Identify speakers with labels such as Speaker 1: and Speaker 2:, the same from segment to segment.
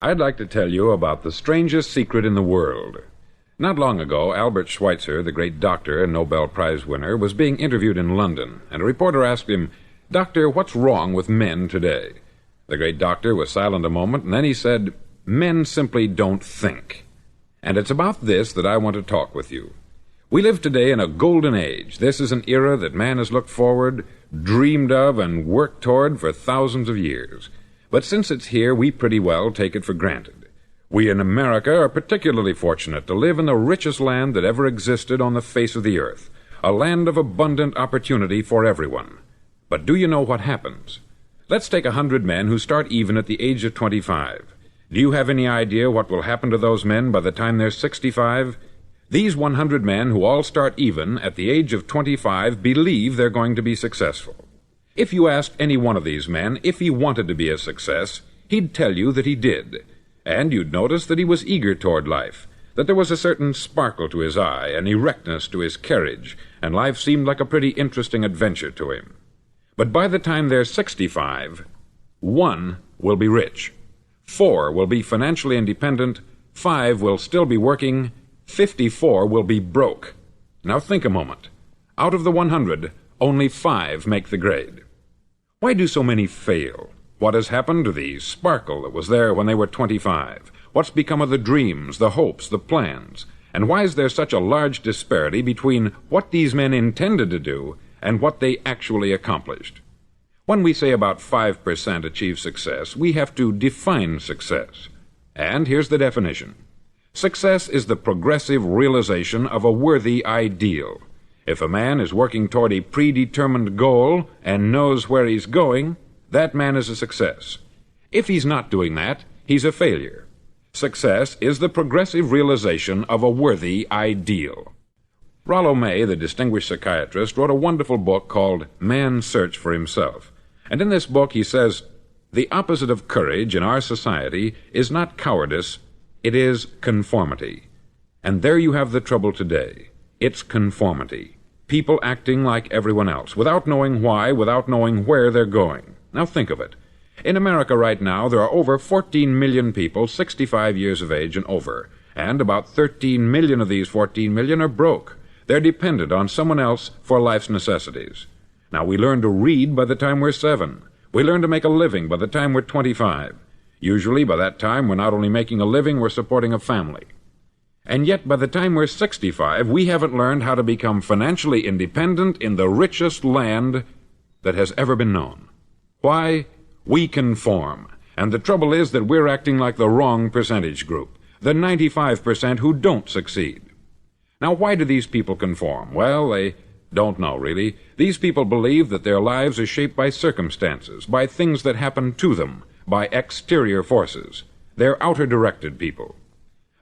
Speaker 1: I'd like to tell you about the strangest secret in the world. Not long ago, Albert Schweitzer, the great doctor and Nobel Prize winner, was being interviewed in London, and a reporter asked him, "Doctor, what's wrong with men today?" The great doctor was silent a moment, and then he said, "Men simply don't think." And it's about this that I want to talk with you. We live today in a golden age. This is an era that man has looked forward, dreamed of, and worked toward for thousands of years. But since it's here, we pretty well take it for granted. We in America are particularly fortunate to live in the richest land that ever existed on the face of the earth, a land of abundant opportunity for everyone. But do you know what happens? Let's take 100 men who start even at the age of 25. Do you have any idea what will happen to those men by the time they're 65? These 100 men who all start even at the age of 25 believe they're going to be successful. If you asked any one of these men if he wanted to be a success, he'd tell you that he did. And you'd notice that he was eager toward life, that there was a certain sparkle to his eye, an erectness to his carriage, and life seemed like a pretty interesting adventure to him. But by the time they're 65, 1 will be rich, 4 will be financially independent, 5 will still be working, 54 will be broke. Now think a moment. Out of the 100, only 5 make the grade. Why do so many fail? What has happened to the sparkle that was there when they were 25? What's become of the dreams, the hopes, the plans? And why is there such a large disparity between what these men intended to do and what they actually accomplished? When we say about 5% achieve success, we have to define success. And here's the definition. Success is the progressive realization of a worthy ideal. If a man is working toward a predetermined goal and knows where he's going, that man is a success. If he's not doing that, he's a failure. Success is the progressive realization of a worthy ideal. Rollo May, the distinguished psychiatrist, wrote a wonderful book called Man's Search for Himself. And in this book he says, "The opposite of courage in our society is not cowardice, it is conformity." And there you have the trouble today. It's conformity. People acting like everyone else, without knowing why, without knowing where they're going. Now think of it. In America right now, there are over 14 million people 65 years of age and over, and about 13 million of these 14 million are broke. They're dependent on someone else for life's necessities. Now, we learn to read by the time we're 7. We learn to make a living by the time we're 25. Usually, by that time, we're not only making a living, we're supporting a family. And yet, by the time we're 65, we haven't learned how to become financially independent in the richest land that has ever been known. Why? We conform. And the trouble is that we're acting like the wrong percentage group, the 95% who don't succeed. Now, why do these people conform? Well, they don't know, really. These people believe that their lives are shaped by circumstances, by things that happen to them, by exterior forces. They're outer-directed people.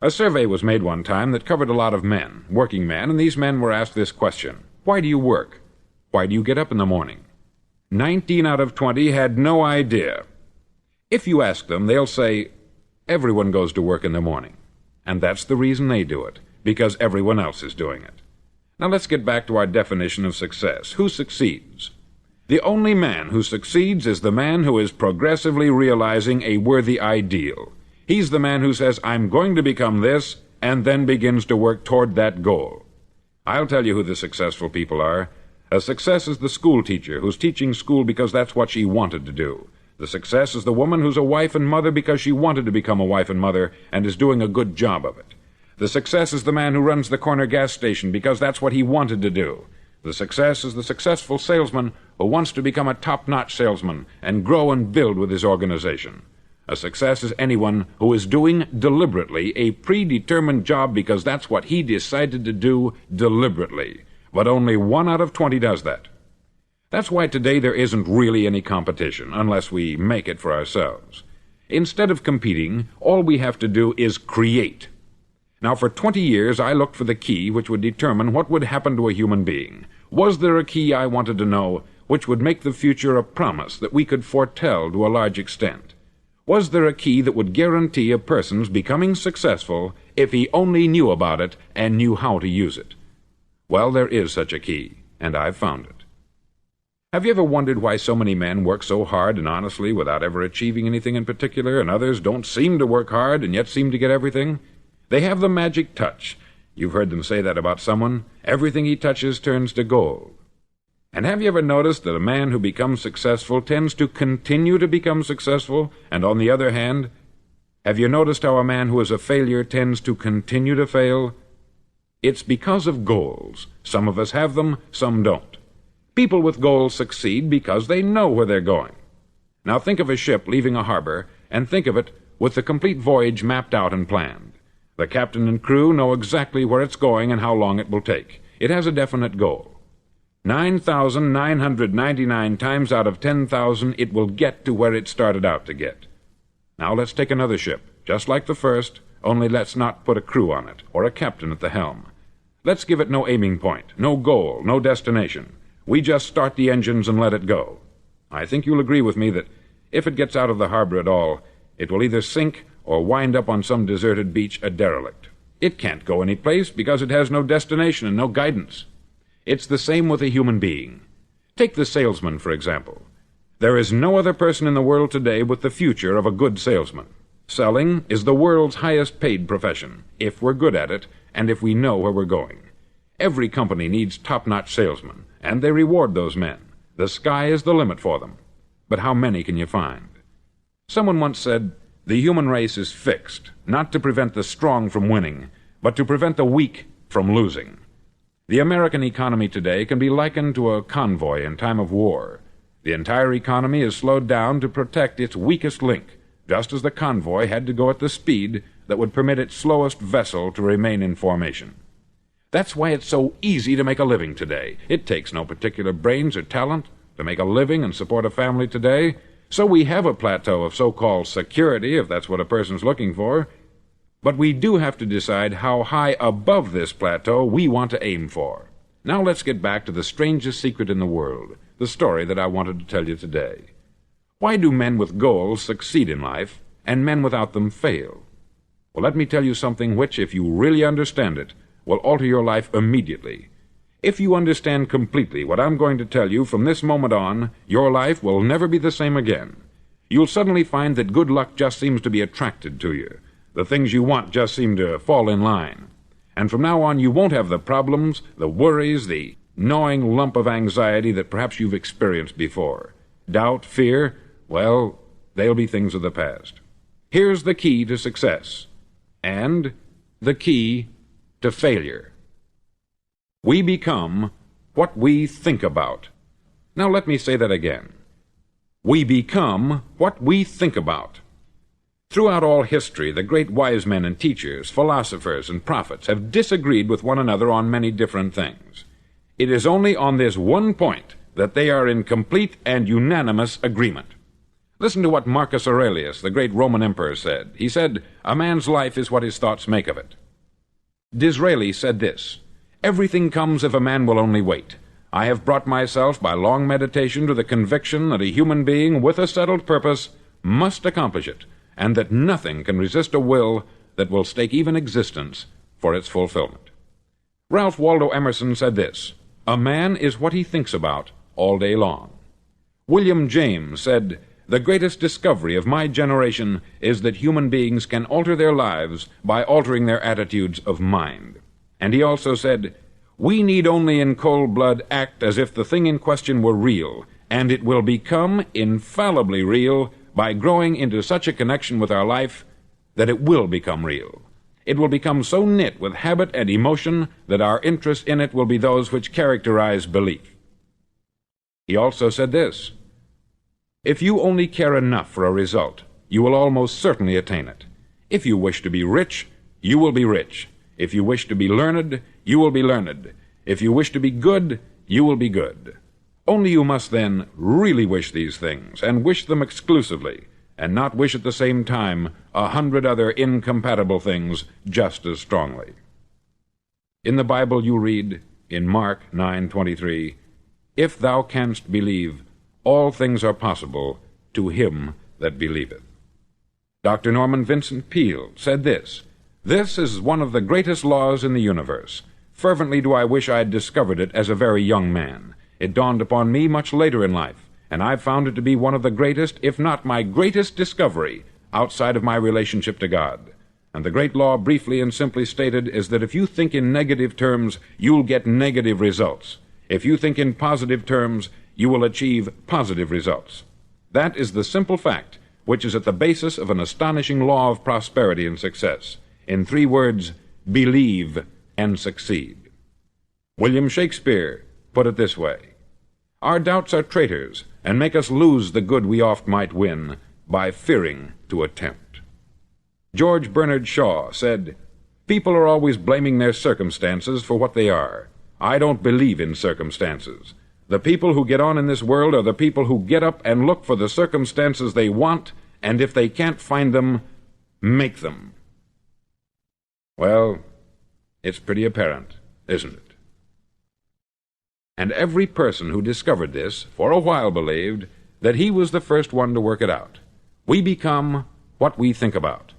Speaker 1: A survey was made one time that covered a lot of men, working men, and these men were asked this question: why do you work? Why do you get up in the morning? 19 out of 20 had no idea. If you ask them, they'll say, everyone goes to work in the morning. And that's the reason they do it, because everyone else is doing it. Now let's get back to our definition of success. Who succeeds? The only man who succeeds is the man who is progressively realizing a worthy ideal. He's the man who says, I'm going to become this, and then begins to work toward that goal. I'll tell you who the successful people are. A success is the school teacher who's teaching school because that's what she wanted to do. The success is the woman who's a wife and mother because she wanted to become a wife and mother and is doing a good job of it. The success is the man who runs the corner gas station because that's what he wanted to do. The success is the successful salesman who wants to become a top-notch salesman and grow and build with his organization. A success is anyone who is doing deliberately a predetermined job because that's what he decided to do deliberately. But only 1 out of 20 does that. That's why today there isn't really any competition, unless we make it for ourselves. Instead of competing, all we have to do is create. Now, for 20 years, I looked for the key which would determine what would happen to a human being. Was there a key, I wanted to know, which would make the future a promise that we could foretell to a large extent? Was there a key that would guarantee a person's becoming successful if he only knew about it and knew how to use it? Well, there is such a key, and I've found it. Have you ever wondered why so many men work so hard and honestly without ever achieving anything in particular, and others don't seem to work hard and yet seem to get everything? They have the magic touch. You've heard them say that about someone. Everything he touches turns to gold. And have you ever noticed that a man who becomes successful tends to continue to become successful, and on the other hand, have you noticed how a man who is a failure tends to continue to fail? It's because of goals. Some of us have them, some don't. People with goals succeed because they know where they're going. Now think of a ship leaving a harbor, and think of it with the complete voyage mapped out and planned. The captain and crew know exactly where it's going and how long it will take. It has a definite goal. 9,999 times out of 10,000 it will get to where it started out to get. Now let's take another ship, just like the first, only let's not put a crew on it, or a captain at the helm. Let's give it no aiming point, no goal, no destination. We just start the engines and let it go. I think you'll agree with me that if it gets out of the harbor at all, it will either sink or wind up on some deserted beach a derelict. It can't go any place because it has no destination and no guidance. It's the same with a human being. Take the salesman, for example. There is no other person in the world today with the future of a good salesman. Selling is the world's highest paid profession, if we're good at it and if we know where we're going. Every company needs top-notch salesmen, and they reward those men. The sky is the limit for them. But how many can you find? Someone once said, the human race is fixed, not to prevent the strong from winning, but to prevent the weak from losing. The American economy today can be likened to a convoy in time of war. The entire economy is slowed down to protect its weakest link, just as the convoy had to go at the speed that would permit its slowest vessel to remain in formation. That's why it's so easy to make a living today. It takes no particular brains or talent to make a living and support a family today. So we have a plateau of so-called security, if that's what a person's looking for. But we do have to decide how high above this plateau we want to aim for. Now let's get back to the strangest secret in the world, the story that I wanted to tell you today. Why do men with goals succeed in life, and men without them fail? Well, let me tell you something which, if you really understand it, will alter your life immediately. If you understand completely what I'm going to tell you from this moment on, your life will never be the same again. You'll suddenly find that good luck just seems to be attracted to you. The things you want just seem to fall in line. And from now on, you won't have the problems, the worries, the gnawing lump of anxiety that perhaps you've experienced before. Doubt, fear, well, they'll be things of the past. Here's the key to success, and the key to failure. We become what we think about. Now let me say that again. We become what we think about. Throughout all history, the great wise men and teachers, philosophers and prophets have disagreed with one another on many different things. It is only on this one point that they are in complete and unanimous agreement. Listen to what Marcus Aurelius, the great Roman emperor, said. He said, "A man's life is what his thoughts make of it." Disraeli said this, "Everything comes if a man will only wait. I have brought myself by long meditation to the conviction that a human being with a settled purpose must accomplish it, and that nothing can resist a will that will stake even existence for its fulfillment." Ralph Waldo Emerson said this, "A man is what he thinks about all day long." William James said, "The greatest discovery of my generation is that human beings can alter their lives by altering their attitudes of mind." And he also said, "We need only in cold blood act as if the thing in question were real, and it will become infallibly real by growing into such a connection with our life that it will become real. It will become so knit with habit and emotion that our interest in it will be those which characterize belief." He also said this, "If you only care enough for a result, you will almost certainly attain it. If you wish to be rich, you will be rich. If you wish to be learned, you will be learned. If you wish to be good, you will be good. Only you must then really wish these things, and wish them exclusively, and not wish at the same time 100 other incompatible things just as strongly." In the Bible you read, in Mark 9:23, "If thou canst believe, all things are possible to him that believeth." Dr. Norman Vincent Peale said this, "This is one of the greatest laws in the universe. Fervently do I wish I had discovered it as a very young man. It dawned upon me much later in life, and I've found it to be one of the greatest, if not my greatest discovery, outside of my relationship to God. And the great law, briefly and simply stated, is that if you think in negative terms, you'll get negative results. If you think in positive terms, you will achieve positive results. That is the simple fact which is at the basis of an astonishing law of prosperity and success. In 3 words, believe and succeed. William Shakespeare put it this way: "Our doubts are traitors, and make us lose the good we oft might win, by fearing to attempt." George Bernard Shaw said, "People are always blaming their circumstances for what they are. I don't believe in circumstances. The people who get on in this world are the people who get up and look for the circumstances they want, and if they can't find them, make them." Well, it's pretty apparent, isn't it? And every person who discovered this for a while believed that he was the first one to work it out. We become what we think about.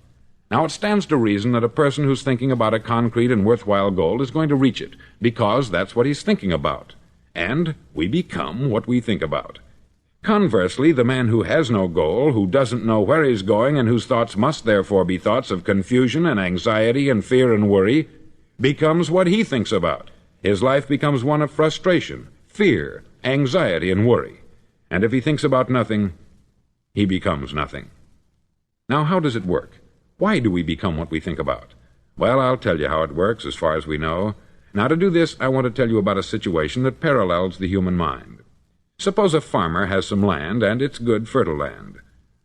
Speaker 1: Now, it stands to reason that a person who's thinking about a concrete and worthwhile goal is going to reach it, because that's what he's thinking about. And we become what we think about. Conversely, the man who has no goal, who doesn't know where he's going, and whose thoughts must therefore be thoughts of confusion and anxiety and fear and worry, becomes what he thinks about. His life becomes one of frustration, fear, anxiety, and worry. And if he thinks about nothing, he becomes nothing. Now, how does it work? Why do we become what we think about? Well, I'll tell you how it works as far as we know. Now, to do this, I want to tell you about a situation that parallels the human mind. Suppose a farmer has some land, and it's good, fertile land.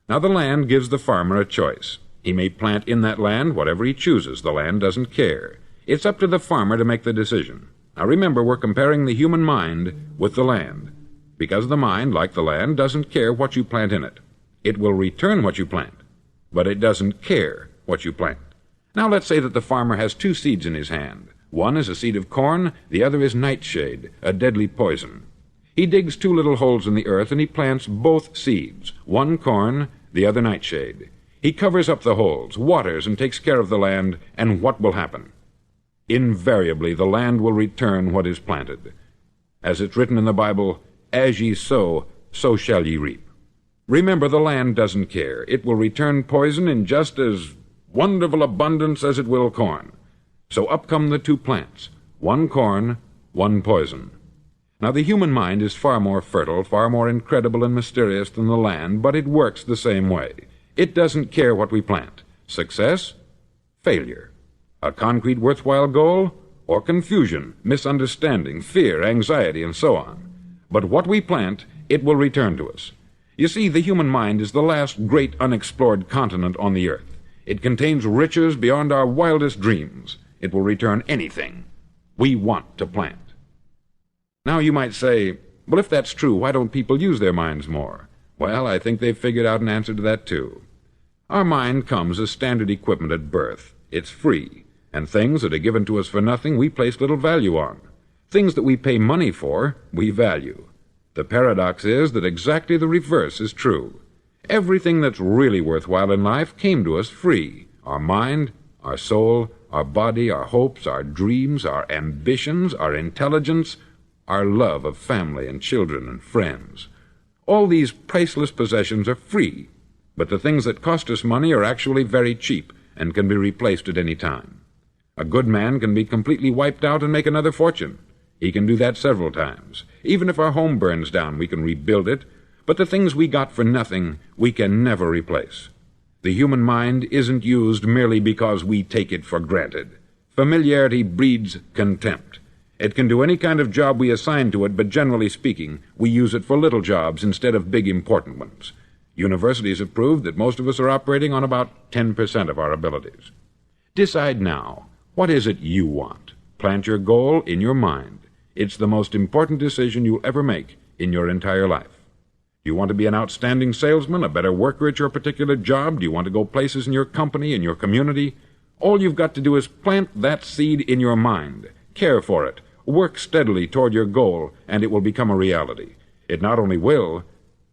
Speaker 1: Now, the land gives the farmer a choice. He may plant in that land whatever he chooses. The land doesn't care. It's up to the farmer to make the decision. Now, remember, we're comparing the human mind with the land, because the mind, like the land, doesn't care what you plant in it. It will return what you plant, but it doesn't care what you plant. Now, let's say that the farmer has 2 seeds in his hand. One is a seed of corn, the other is nightshade, a deadly poison. He digs 2 little holes in the earth, and he plants both seeds, one corn, the other nightshade. He covers up the holes, waters, and takes care of the land, and what will happen? Invariably, the land will return what is planted. As it's written in the Bible, "As ye sow, so shall ye reap." Remember, the land doesn't care. It will return poison in just as wonderful abundance as it will corn. So up come the 2 plants, one corn, one poison. Now, the human mind is far more fertile, far more incredible and mysterious than the land, but it works the same way. It doesn't care what we plant. Success, failure. A concrete, worthwhile goal, or confusion, misunderstanding, fear, anxiety, and so on. But what we plant, it will return to us. You see, the human mind is the last great unexplored continent on the earth. It contains riches beyond our wildest dreams. It will return anything we want to plant. Now, you might say, well, if that's true, why don't people use their minds more? Well, I think they've figured out an answer to that, too. Our mind comes as standard equipment at birth. It's free, and things that are given to us for nothing we place little value on. Things that we pay money for, we value. The paradox is that exactly the reverse is true. Everything that's really worthwhile in life came to us free. Our mind, our soul, our body, our hopes, our dreams, our ambitions, our intelligence, our love of family and children and friends. All these priceless possessions are free, but the things that cost us money are actually very cheap and can be replaced at any time. A good man can be completely wiped out and make another fortune. He can do that several times. Even if our home burns down, we can rebuild it, but the things we got for nothing, we can never replace. The human mind isn't used merely because we take it for granted. Familiarity breeds contempt. It can do any kind of job we assign to it, but generally speaking, we use it for little jobs instead of big, important ones. Universities have proved that most of us are operating on about 10% of our abilities. Decide now, what is it you want? Plant your goal in your mind. It's the most important decision you'll ever make in your entire life. Do you want to be an outstanding salesman, a better worker at your particular job? Do you want to go places in your company, in your community? All you've got to do is plant that seed in your mind. Care for it. Work steadily toward your goal, and it will become a reality. It not only will,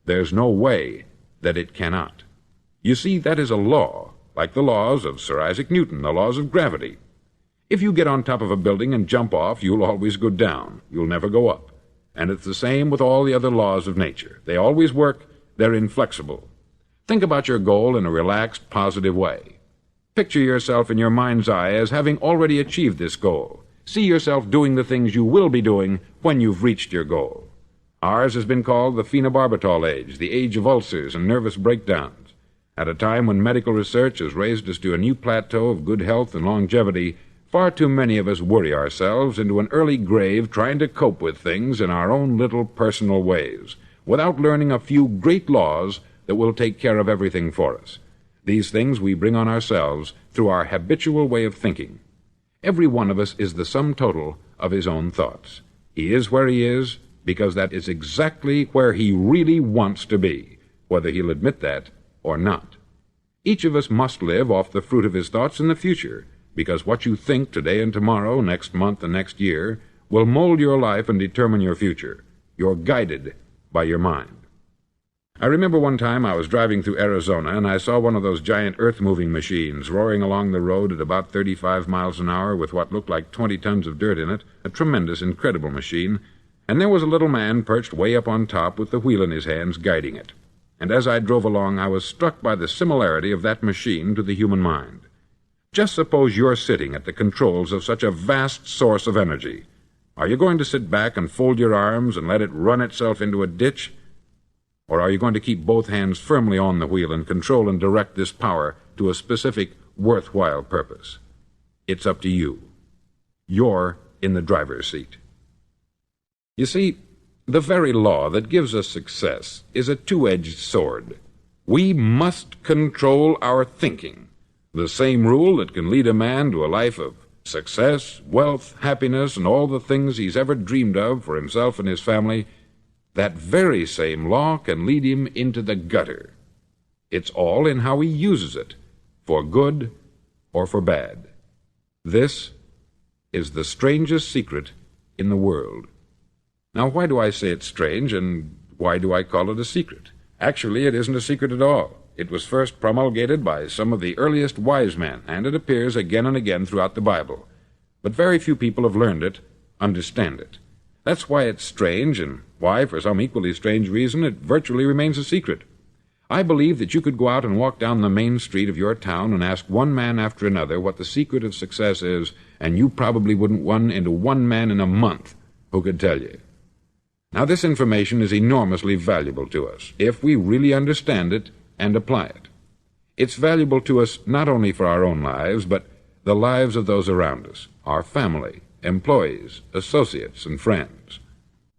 Speaker 1: there's no way that it cannot. You see, that is a law, like the laws of Sir Isaac Newton, the laws of gravity. If you get on top of a building and jump off, you'll always go down. You'll never go up. And it's the same with all the other laws of nature. They always work. They're inflexible. Think about your goal in a relaxed, positive way. Picture yourself in your mind's eye as having already achieved this goal. See yourself doing the things you will be doing when you've reached your goal. Ours has been called the phenobarbital age, the age of ulcers and nervous breakdowns. At a time when medical research has raised us to a new plateau of good health and longevity, far too many of us worry ourselves into an early grave trying to cope with things in our own little personal ways, without learning a few great laws that will take care of everything for us. These things we bring on ourselves through our habitual way of thinking. Every one of us is the sum total of his own thoughts. He is where he is because that is exactly where he really wants to be, whether he'll admit that or not. Each of us must live off the fruit of his thoughts in the future, because what you think today and tomorrow, next month and next year, will mold your life and determine your future. You're guided by your mind. I remember one time I was driving through Arizona, and I saw one of those giant earth-moving machines roaring along the road at about 35 miles an hour with what looked like 20 tons of dirt in it, a tremendous, incredible machine, and there was a little man perched way up on top with the wheel in his hands guiding it. And as I drove along, I was struck by the similarity of that machine to the human mind. Just suppose you're sitting at the controls of such a vast source of energy. Are you going to sit back and fold your arms and let it run itself into a ditch? Or are you going to keep both hands firmly on the wheel and control and direct this power to a specific, worthwhile purpose? It's up to you. You're in the driver's seat. You see, the very law that gives us success is a two-edged sword. We must control our thinking. The same rule that can lead a man to a life of success, wealth, happiness, and all the things he's ever dreamed of for himself and his family, that very same law can lead him into the gutter. It's all in how he uses it, for good or for bad. This is the strangest secret in the world. Now, why do I say it's strange, and why do I call it a secret? Actually, it isn't a secret at all. It was first promulgated by some of the earliest wise men, and it appears again and again throughout the Bible. But very few people have learned it, understand it. That's why it's strange, and why, for some equally strange reason, it virtually remains a secret. I believe that you could go out and walk down the main street of your town and ask one man after another what the secret of success is, and you probably wouldn't run into one man in a month who could tell you. Now, this information is enormously valuable to us, if we really understand it and apply it. It's valuable to us not only for our own lives, but the lives of those around us, our family, employees, associates, and friends.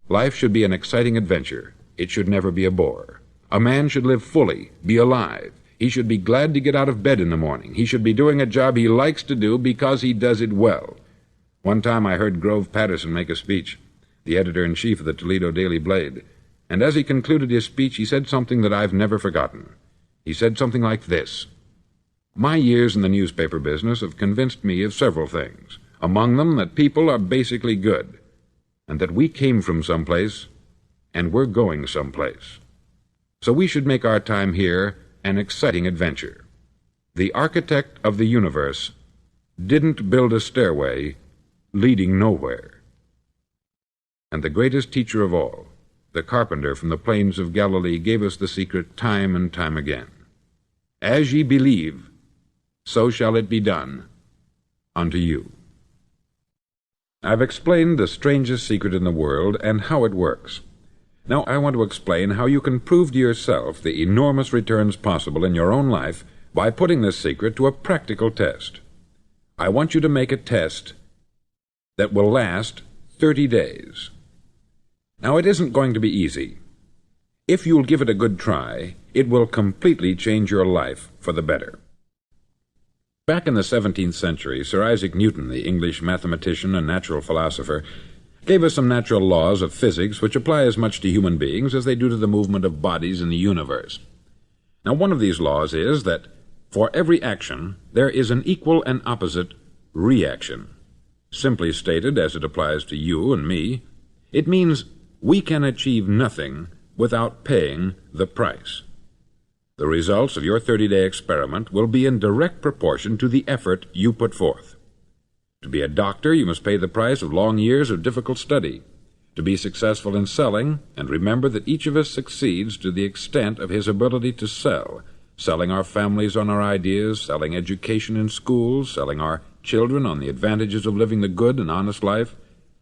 Speaker 1: Life should be an exciting adventure. It should never be a bore. A man should live fully, be alive. He should be glad to get out of bed in the morning. He should be doing a job he likes to do because he does it well. One time I heard Grove Patterson make a speech, the editor-in-chief of the Toledo Daily Blade, and as he concluded his speech, he said something that I've never forgotten. He said something like this: "My years in the newspaper business have convinced me of several things. Among them, that people are basically good, and that we came from someplace, and we're going someplace. So we should make our time here an exciting adventure. The architect of the universe didn't build a stairway leading nowhere." And the greatest teacher of all, the carpenter from the plains of Galilee, gave us the secret time and time again. "As ye believe, so shall it be done unto you." I've explained the strangest secret in the world and how it works. Now I want to explain how you can prove to yourself the enormous returns possible in your own life by putting this secret to a practical test. I want you to make a test that will last 30 days. Now, it isn't going to be easy. If you'll give it a good try, it will completely change your life for the better. Back in the 17th century, Sir Isaac Newton, the English mathematician and natural philosopher, gave us some natural laws of physics which apply as much to human beings as they do to the movement of bodies in the universe. Now, one of these laws is that for every action there is an equal and opposite reaction. Simply stated, as it applies to you and me, it means we can achieve nothing without paying the price. The results of your 30-day experiment will be in direct proportion to the effort you put forth. To be a doctor, you must pay the price of long years of difficult study. to be successful in selling, and remember that each of us succeeds to the extent of his ability to sell, selling our families on our ideas, selling education in schools, selling our children on the advantages of living the good and honest life,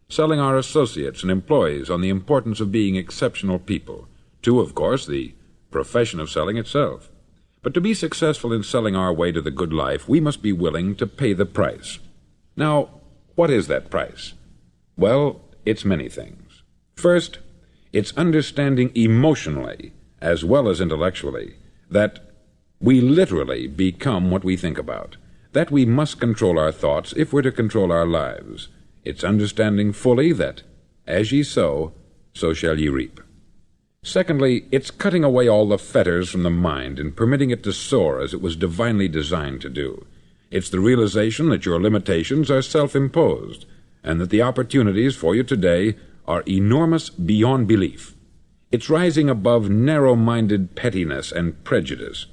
Speaker 1: selling our associates and employees on the importance of being exceptional people, to, of course, the profession of selling itself. But to be successful in selling our way to the good life, we must be willing to pay the price. Now, what is that price? Well, it's many things. First, it's understanding emotionally, as well as intellectually, that we literally become what we think about, that we must control our thoughts if we're to control our lives. It's understanding fully that, as ye sow, so shall ye reap. Secondly, it's cutting away all the fetters from the mind and permitting it to soar as it was divinely designed to do. It's the realization that your limitations are self-imposed, and that the opportunities for you today are enormous beyond belief. It's rising above narrow-minded pettiness and prejudice.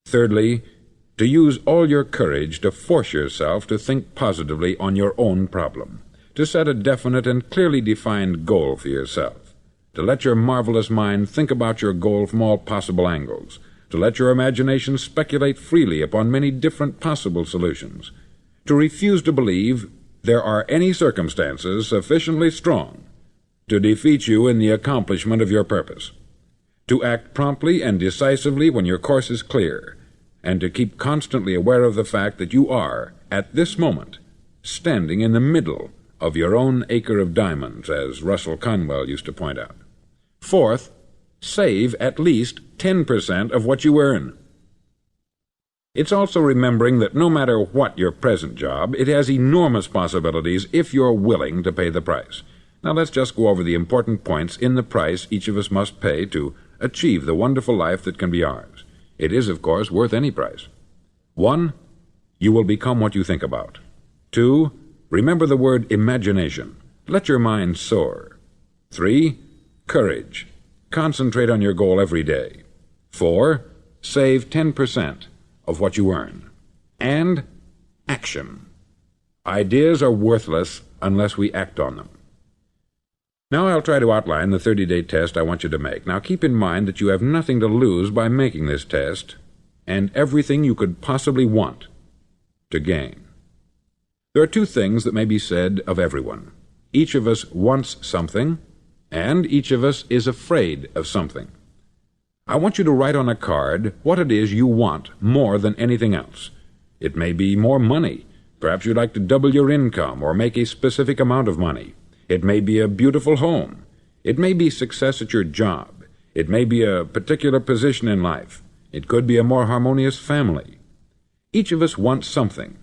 Speaker 1: Thirdly, to use all your courage to force yourself to think positively on your own problem, to set a definite and clearly defined goal for yourself, to let your marvelous mind think about your goal from all possible angles, to let your imagination speculate freely upon many different possible solutions, to refuse to believe there are any circumstances sufficiently strong to defeat you in the accomplishment of your purpose, to act promptly and decisively when your course is clear, and to keep constantly aware of the fact that you are, at this moment, standing in the middle of your own acre of diamonds, as Russell Conwell used to point out. Fourth, save at least 10% of what you earn. It's also remembering that no matter what your present job, it has enormous possibilities if you're willing to pay the price. Now let's just go over the important points in the price each of us must pay to achieve the wonderful life that can be ours. It is, of course, worth any price. 1. You will become what you think about. 2. Remember the word imagination. Let your mind soar. 3. Courage. Concentrate on your goal every day. 4. Save 10% of what you earn. And action. Ideas are worthless unless we act on them. Now I'll try to outline the 30-day test I want you to make. Now keep in mind that you have nothing to lose by making this test, and everything you could possibly want to gain. There are two things that may be said of everyone. Each of us wants something, and each of us is afraid of something. I want you to write on a card what it is you want more than anything else. It may be more money. Perhaps you'd like to double your income or make a specific amount of money. It may be a beautiful home. It may be success at your job. It may be a particular position in life. It could be a more harmonious family. Each of us wants something.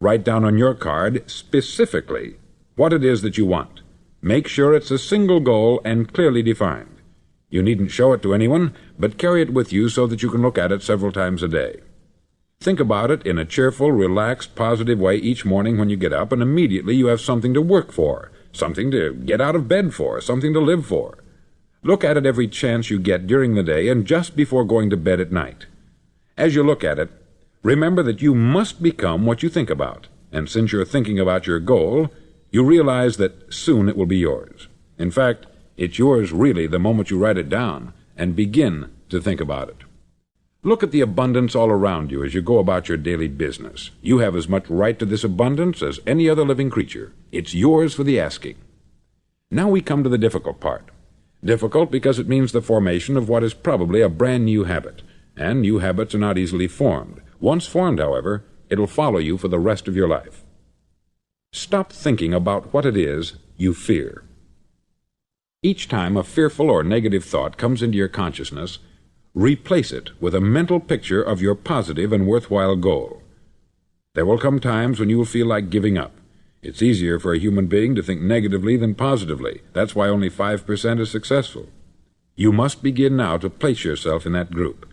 Speaker 1: Write down on your card specifically what it is that you want. Make sure it's a single goal and clearly defined. You needn't show it to anyone, but carry it with you so that you can look at it several times a day. Think about it in a cheerful, relaxed, positive way each morning when you get up, and immediately you have something to work for, something to get out of bed for, something to live for. Look at it every chance you get during the day and just before going to bed at night. As you look at it, remember that you must become what you think about, and since you're thinking about your goal, you realize that soon it will be yours. In fact, it's yours really the moment you write it down and begin to think about it. Look at the abundance all around you as you go about your daily business. You have as much right to this abundance as any other living creature. It's yours for the asking. Now we come to the difficult part. Difficult because it means the formation of what is probably a brand new habit, and new habits are not easily formed. Once formed, however, it'll follow you for the rest of your life. Stop thinking about what it is you fear. Each time a fearful or negative thought comes into your consciousness, replace it with a mental picture of your positive and worthwhile goal. There will come times when you will feel like giving up. It's easier for a human being to think negatively than positively. That's why only 5% is successful. You must begin now to place yourself in that group.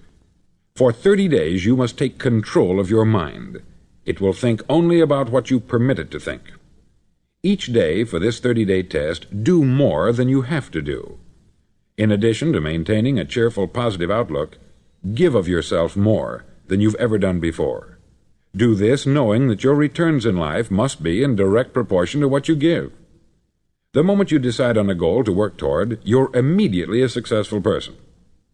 Speaker 1: For 30 days you must take control of your mind. It will think only about what you permit it to think. Each day for this 30-day test, do more than you have to do. In addition to maintaining a cheerful, positive outlook, give of yourself more than you've ever done before. Do this knowing that your returns in life must be in direct proportion to what you give. The moment you decide on a goal to work toward, you're immediately a successful person.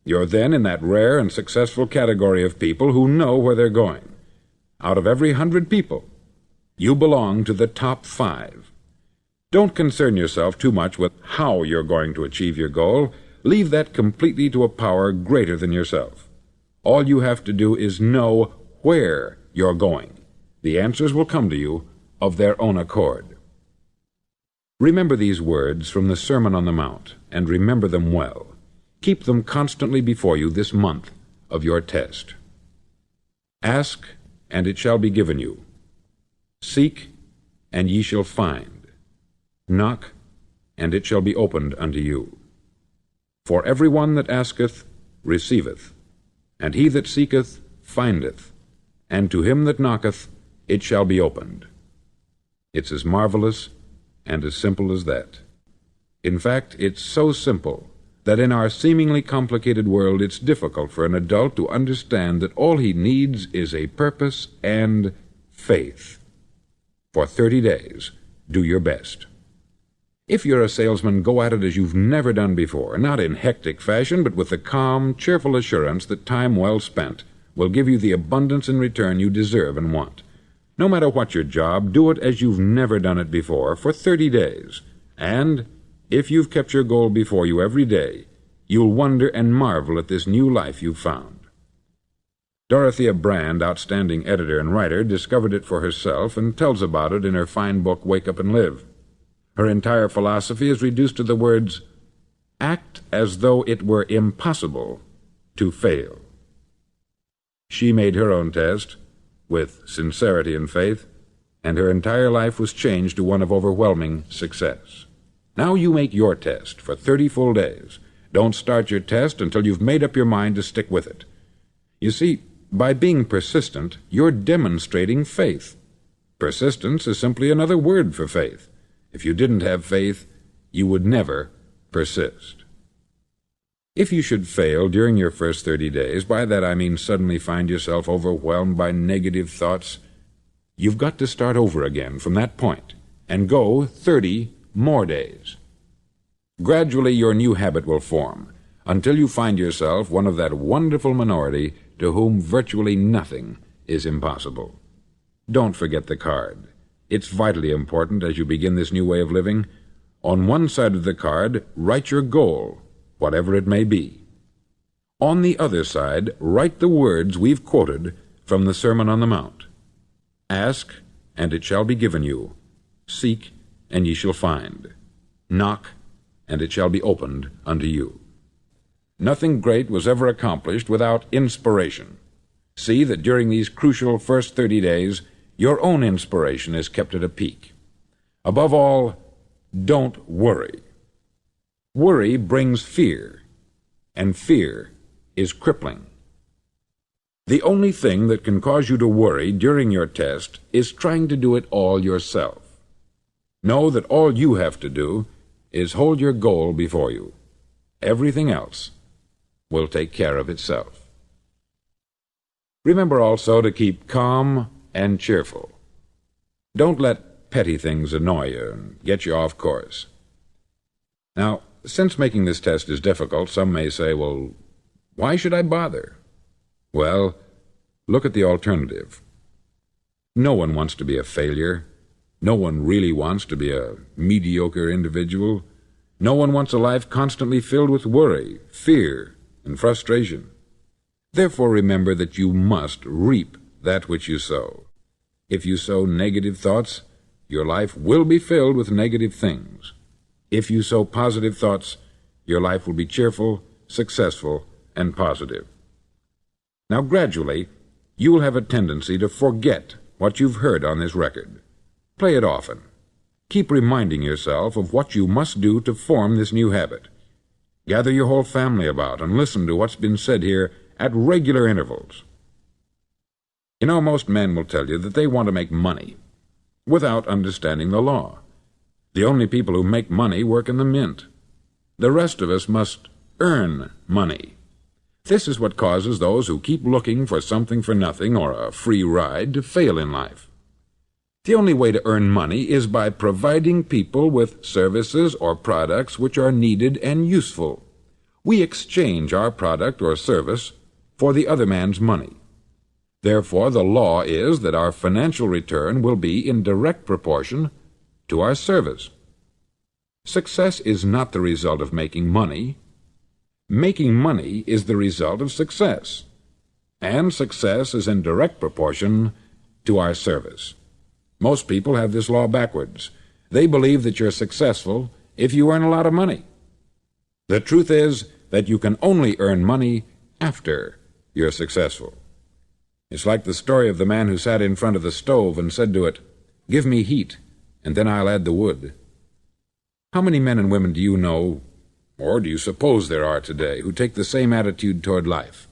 Speaker 1: You're then in that rare and successful category of people who know where they're going. Out of every 100 people, you belong to the top 5. Don't concern yourself too much with how you're going to achieve your goal. Leave that completely to a power greater than yourself. All you have to do is know where you're going. The answers will come to you of their own accord. Remember these words from the Sermon on the Mount, and remember them well. Keep them constantly before you this month of your test. Ask, and it shall be given you. Seek, and ye shall find. Knock, and it shall be opened unto you. For every one that asketh receiveth, and he that seeketh findeth, and to him that knocketh it shall be opened. It's as marvelous and as simple as that. In fact, it's so simple that in our seemingly complicated world it's difficult for an adult to understand that all he needs is a purpose and faith. For 30 days, do your best. If you're a salesman, go at it as you've never done before, not in hectic fashion, but with the calm, cheerful assurance that time well spent will give you the abundance in return you deserve and want. No matter what your job, do it as you've never done it before for 30 days. And if you've kept your goal before you every day, you'll wonder and marvel at this new life you've found. Dorothea Brand, outstanding editor and writer, discovered it for herself and tells about it in her fine book, Wake Up and Live. Her entire philosophy is reduced to the words, act as though it were impossible to fail. She made her own test with sincerity and faith, and her entire life was changed to one of overwhelming success. Now you make your test for 30 full days. Don't start your test until you've made up your mind to stick with it. You see, by being persistent, you're demonstrating faith. Persistence is simply another word for faith. If you didn't have faith, you would never persist. If you should fail during your first 30 days, by that I mean suddenly find yourself overwhelmed by negative thoughts, you've got to start over again from that point and go 30 more days. Gradually your new habit will form until you find yourself one of that wonderful minority to whom virtually nothing is impossible. Don't forget the card. It's vitally important as you begin this new way of living. On one side of the card, write your goal, whatever it may be. On the other side, write the words we've quoted from the Sermon on the Mount. Ask, and it shall be given you. Seek, and ye shall find. Knock, and it shall be opened unto you. Nothing great was ever accomplished without inspiration. See that during these crucial first 30 days, your own inspiration is kept at a peak. Above all, don't worry. Worry brings fear, and fear is crippling. The only thing that can cause you to worry during your test is trying to do it all yourself. Know that all you have to do is hold your goal before you. Everything else will take care of itself. Remember also to keep calm and cheerful. Don't let petty things annoy you and get you off course. Now, since making this test is difficult, some may say, well, why should I bother? Well, look at the alternative. No one wants to be a failure. No one really wants to be a mediocre individual. No one wants a life constantly filled with worry, fear, and frustration. Therefore, remember that you must reap that which you sow. If you sow negative thoughts, your life will be filled with negative things. If you sow positive thoughts, your life will be cheerful, successful, and positive. Now, gradually, you will have a tendency to forget what you've heard on this record. Play it often. Keep reminding yourself of what you must do to form this new habit. Gather your whole family about and listen to what's been said here at regular intervals. You know, most men will tell you that they want to make money without understanding the law. The only people who make money work in the mint. The rest of us must earn money. This is what causes those who keep looking for something for nothing or a free ride to fail in life. The only way to earn money is by providing people with services or products which are needed and useful. We exchange our product or service for the other man's money. Therefore, the law is that our financial return will be in direct proportion to our service. Success is not the result of making money. Making money is the result of success, and success is in direct proportion to our service. Most people have this law backwards. They believe that you're successful if you earn a lot of money. The truth is that you can only earn money after you're successful. It's like the story of the man who sat in front of the stove and said to it, "Give me heat, and then I'll add the wood." How many men and women do you know, or do you suppose there are today, who take the same attitude toward life?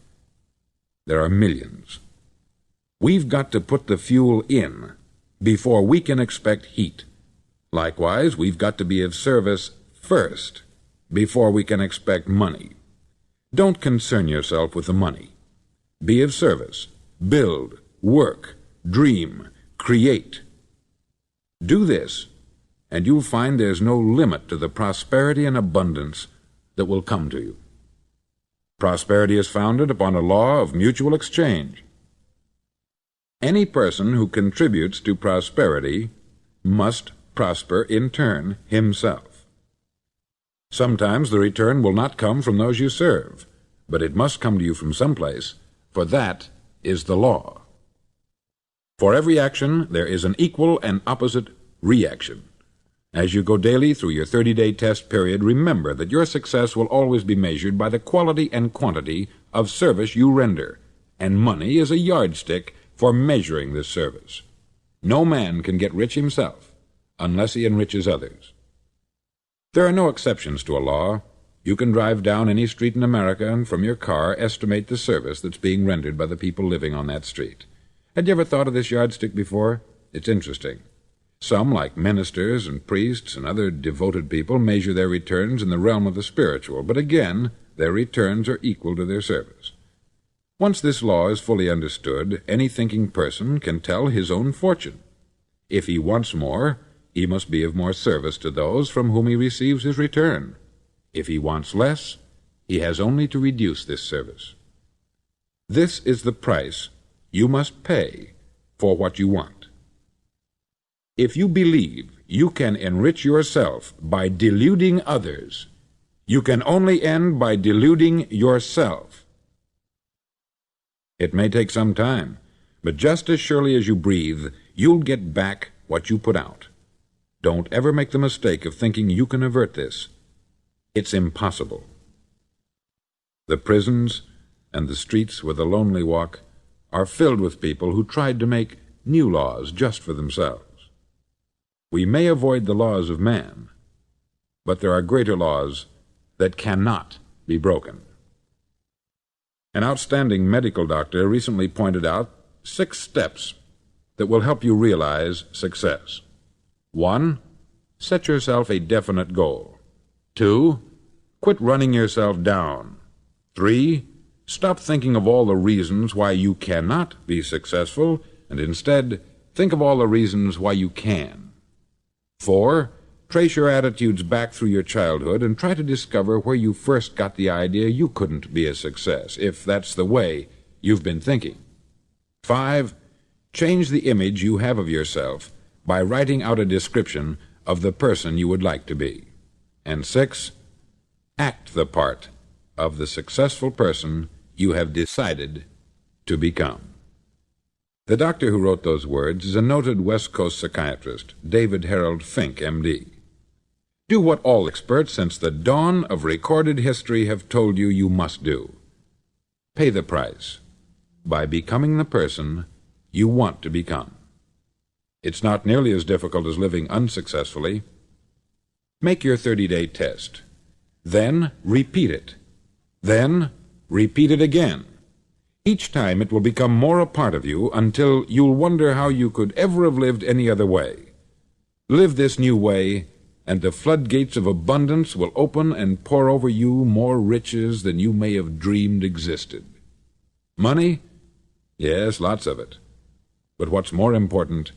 Speaker 1: There are millions. We've got to put the fuel in before we can expect heat. Likewise, we've got to be of service first before we can expect money. Don't concern yourself with the money. Be of service. Build, work, dream, create. Do this, and you'll find there's no limit to the prosperity and abundance that will come to you. Prosperity is founded upon a law of mutual exchange. Any person who contributes to prosperity must prosper in turn himself. Sometimes the return will not come from those you serve, but it must come to you from someplace, for that is the law. For every action there is an equal and opposite reaction. As you go daily through your 30-day test period, remember that your success will always be measured by the quality and quantity of service you render, and money is a yardstick for measuring this service. No man can get rich himself unless he enriches others. There are no exceptions to a law. You can drive down any street in America and from your car estimate the service that's being rendered by the people living on that street. Had you ever thought of this yardstick before? It's interesting. Some, like ministers and priests and other devoted people, measure their returns in the realm of the spiritual, but again, their returns are equal to their service. Once this law is fully understood, any thinking person can tell his own fortune. If he wants more, he must be of more service to those from whom he receives his return. If he wants less, he has only to reduce this service. This is the price you must pay for what you want. If you believe you can enrich yourself by deluding others, you can only end by deluding yourself. It may take some time, but just as surely as you breathe, you'll get back what you put out. Don't ever make the mistake of thinking you can avert this. It's impossible. The prisons and the streets where the lonely walk are filled with people who tried to make new laws just for themselves. We may avoid the laws of man, but there are greater laws that cannot be broken. An outstanding medical doctor recently pointed out 6 steps that will help you realize success. 1. Set yourself a definite goal. 2. Quit running yourself down. 3. Stop thinking of all the reasons why you cannot be successful, and instead think of all the reasons why you can. 4. Trace your attitudes back through your childhood and try to discover where you first got the idea you couldn't be a success, if that's the way you've been thinking. 5. Change the image you have of yourself by writing out a description of the person you would like to be. And 6. Act the part of the successful person you have decided to become. The doctor who wrote those words is a noted West Coast psychiatrist, David Harold Fink, M.D. Do what all experts since the dawn of recorded history have told you you must do. Pay the price by becoming the person you want to become. It's not nearly as difficult as living unsuccessfully. Make your 30-day test. Then repeat it. Then repeat it again. Each time it will become more a part of you until you'll wonder how you could ever have lived any other way. Live this new way, and the floodgates of abundance will open and pour over you more riches than you may have dreamed existed. Money? Yes, lots of it. But what's more important,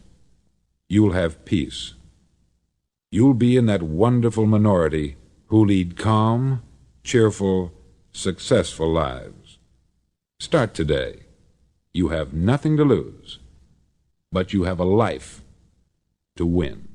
Speaker 1: you'll have peace. You'll be in that wonderful minority who lead calm, cheerful, successful lives. Start today. You have nothing to lose, but you have a life to win.